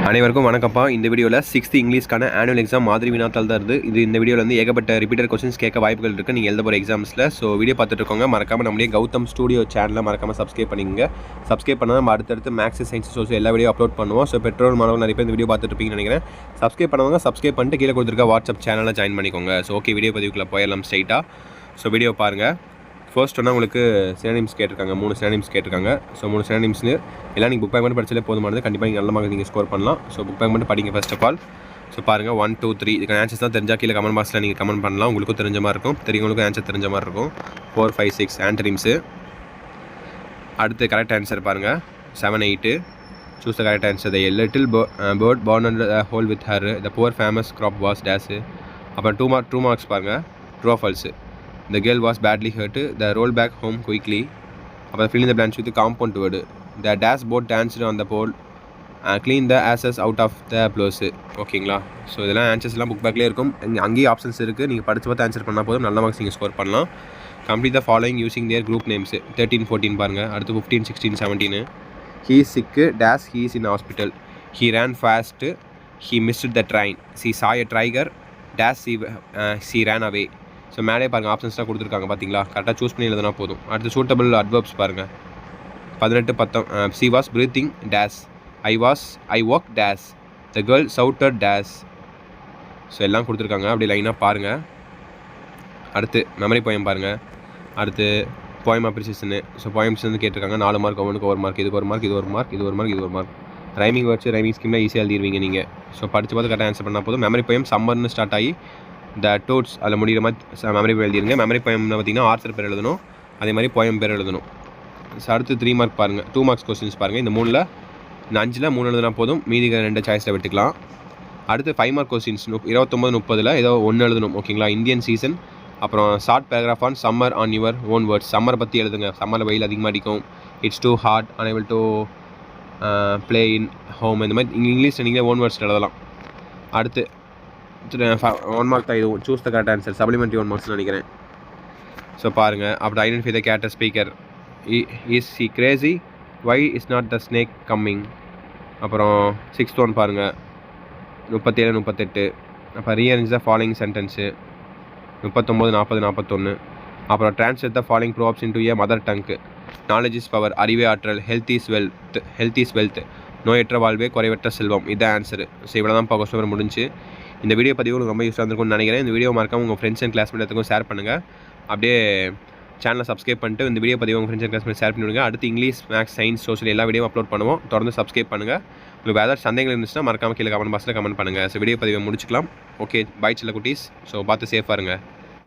அனைவருக்கும் வணக்கம்ப்பா. இந்த வீடியோவில் 6th இங்கிலீஷ்க்கான ஆனுவல் எக்ஸாம் மாதிரி வினாத்தாள் தான் இருக்குது. இந்த வீடியோவில் வந்து ஏகப்பட்ட ரிப்பீட்டர் கொஸ்டின்ஸ் கேட்க வாய்ப்புகள் இருக்குது நீங்கள் எழுத போகிற எக்ஸாம்ஸில். ஸோ வீடியோ பார்த்துட்டு இருக்கோங்க. மறக்காமல் நம்முடைய கௌதம் ஸ்டூடியோ சேனலை மறக்காமல் சப்ஸ்கிரைப் பண்ணிக்கோங்க. சப்ஸ்கிரைப் பண்ணால் நம்ம அடுத்தடுத்து மேக்ஸ், சயின்ஸ், சோசியல் எல்லா வீடியோ அப்லோட் பண்ணுவோம். ஸோ பெட்ரோல் மாணவர்கள் நிறைய பேர் இந்த வீடியோ பார்த்துட்டு இருப்பீங்கன்னு நினைக்கிறேன். சப்ஸ்கிரைப் பண்ணவங்க சப்ஸ்கிரைப் பண்ணிட்டு கீழே கொடுத்துருக்க வாட்ஸ்அப் சேனலில் ஜாயின் பண்ணிக்கோங்க. ஸோ ஓகே, வீடியோ பதிவுக்குள்ளே போயிடலாம் ஸ்ட்ரைட்டாக. ஸோ வீடியோ பாருங்கள். ஃபர்ஸ்ட் ஒன்றா உங்களுக்கு சினானிம்ஸ் கேட்டிருக்காங்க. 3 சினானிம்ஸ் கேட்டிருக்காங்க. ஸோ 3 சினானிம்ஸ்னு எல்லாம் நீங்கள் புக் பேக் மட்டும் படிச்சாலே போதுமானது. கண்டிப்பாக நீங்கள் நல்ல மார்க் நீங்கள் ஸ்கோர் பண்ணலாம். ஸோ புக் பேக் மட்டும் படிங்க ஃபர்ஸ்ட் ஆஃப் ஆல். ஸோ பாருங்கள் 1 2 3 இதுக்கான ஆன்சர்ஸ் தான் தெரிஞ்சால் கீழே கமெண்ட் பாக்ஸில் நீங்கள் கமெண்ட் பண்ணலாம். உங்களுக்கும் தெரிஞ்ச மாதிரி இருக்கும், தெரியுங்களுக்கும் ஆன்சர் தெரிஞ்ச மாதிரி இருக்கும். 4 5 6 ஆன்டனிம்ஸு. அடுத்து கரெக்ட் ஆன்சர் பாருங்கள் 7 8. Choose the correct answer. The little bird born under a hole with her, the poor famous crop was dash. அப்புறம் 2 மார்க்ஸ் பாருங்கள் true falls. The girl was badly hurt. The roll back home quickly. அப்புறம் fill in the blanks with compound word. The dash boat danced on the pole. Clean the ashes out of the blows. ஓகேங்களா? So இதெல்லாம் answers எல்லாம் book பேக்லேயே இருக்கும். அங்கேயும் options இருக்குது. நீங்கள் படித்து பார்த்து ஆன்சர் பண்ணால் போதும், நல்ல மார்க்ஸ் நீங்கள் ஸ்கோர் பண்ணலாம். Complete the following using their group names. 13 14 பாருங்கள். அடுத்து 15 16 17. He is sick. Dash he is in hospital. He ran fast. He missed the train. She saw a tiger. Dash she ran away. So மேலே பாருங்கள் ஆப்ஷன்ஸ்லாம் கொடுத்துருக்காங்க பார்த்தீங்களா? கரெக்டாக choose பண்ணி எழுதுனா போதும். அடுத்து சூட்டபிள் அட்வர்ப்ஸ் பாருங்கள் 18 19. C was breathing dash. I walk dash. The girl shouted dash. So எல்லாம் கொடுத்துருக்காங்க, அப்படி லைனாக பாருங்கள். அடுத்து மெமரி போயம் பாருங்கள். அடுத்து போயம் அப்ரிசியேஷனு. ஸோ போயம்ஸ் வந்து கேட்டிருக்காங்க. 4 மார்க், ஒவ்வொன்றுக்கு 1 மார்க். இதுக்கு 1 மார்க், இது 1 மார்க், இது 1 மார்க், இது 1 மார்க். ரைமிங் வச்சு ரைமிங் ஸ்கீமில் ஈஸியாக எழுதிடுவீங்க நீங்கள். ஸோ படித்து பார்த்து கரெக்டாக ஆன்சர் பண்ணால் போதும். மெமரி போயம் சம்மர்னு ஸ்டார்ட் ஆகி த டோட்ஸ் அதில் முடிகிற மாதிரி மெமரி போயம் எழுதிருங்க. மெமரி போயம்னு பார்த்தீங்கன்னா ஆர்த்தர் பேர் எழுதணும், அதே மாதிரி போயம் பேர் எழுதணும். ஸோ அடுத்து 3 மார்க் பாருங்கள். 2 மார்க்ஸ் கொஸ்டின்ஸ் பாருங்கள். இந்த 3ல் இந்த 5ல் 3 எழுதுனா போதும், மீதி 2 சாய்ஸில் விட்டுக்கலாம். அடுத்து 5 மார்க் கொஸ்டின்ஸ் 29 30 ஏதோ 1 எழுதணும். ஓகேங்களா? Indian season. அப்புறம் short paragraph on summer on your own words. சம்மரை பற்றி எழுதுங்க. சம்மரில் வெயில் அதிகமாக அடிக்கும். It's too hard unable to play in home. இந்த மாதிரி இங்கிலீஷில் நீங்களே ஓன் வேர்ட்ஸ் எழுதலாம். அடுத்து 1 மார்க் தான் இதுவும். Choose the correct answer. Supplementary 1 marks நினைக்கிறேன். ஸோ பாருங்கள். அப்புறம் identify the character speaker. Is he crazy? Why is not the snake coming? அப்புறம் 6th ஒன் பாருங்கள் 37 38. அப்புறம் ரீஅரேஞ்ச் த ஃபாலோயிங் சென்டென்ஸு 39 40 41. அப்புறம் translate the following proverbs into a mother tongue. Knowledge is power. அறிவே ஆற்றல். Health is wealth. நோயற்ற வாழ்வே குறைவற்ற செல்வம். இதுதான் ஆன்சரு. ஸோ இவ்வளோ தான் கொஸ்டின் முடிஞ்சு. இந்த வீடியோ பதிவு உங்களுக்கு ரொம்ப யூஸ்ஃபுல்லாக இருந்திருக்கும்னு நினைக்கிறேன். இந்த வீடியோ மறக்காம உங்கள் ஃப்ரெண்ட்ஸ் அண்ட் கிளாஸ்மேட் எல்லாத்துக்கும் ஷேர் பண்ணுங்கள். அப்படியே சேனலை சப்ஸ்கிரைப் பண்ணிட்டு இந்த வீடியோ பதிவு உங்கள் ஃப்ரெண்ட்ஸ் அண்ட் கிளாஸ்மேட் ஷேர் பண்ணிவிடுங்க. அடுத்து இங்கிலீஷ், மேக்ஸ், சயின்ஸ், சோசியல் எல்லா வீடியோ அப்லோட் பண்ணுவோம். தொடர்ந்து சப்ஸ்கிரைப் பண்ணுங்கள். உங்களுக்கு ஏதாவது சந்தேகங்கள் இருந்துச்சுன்னா மறக்காம கீழே கமெண்ட் பாக்ஸில் கமெண்ட் பண்ணுங்கள். ஸோ வீடியோ பதிவை முடிச்சுக்கலாம். ஓகே, பாய் சில்ல குட்டீஸ். ஸோ பார்த்து சேஃபாக இருங்க.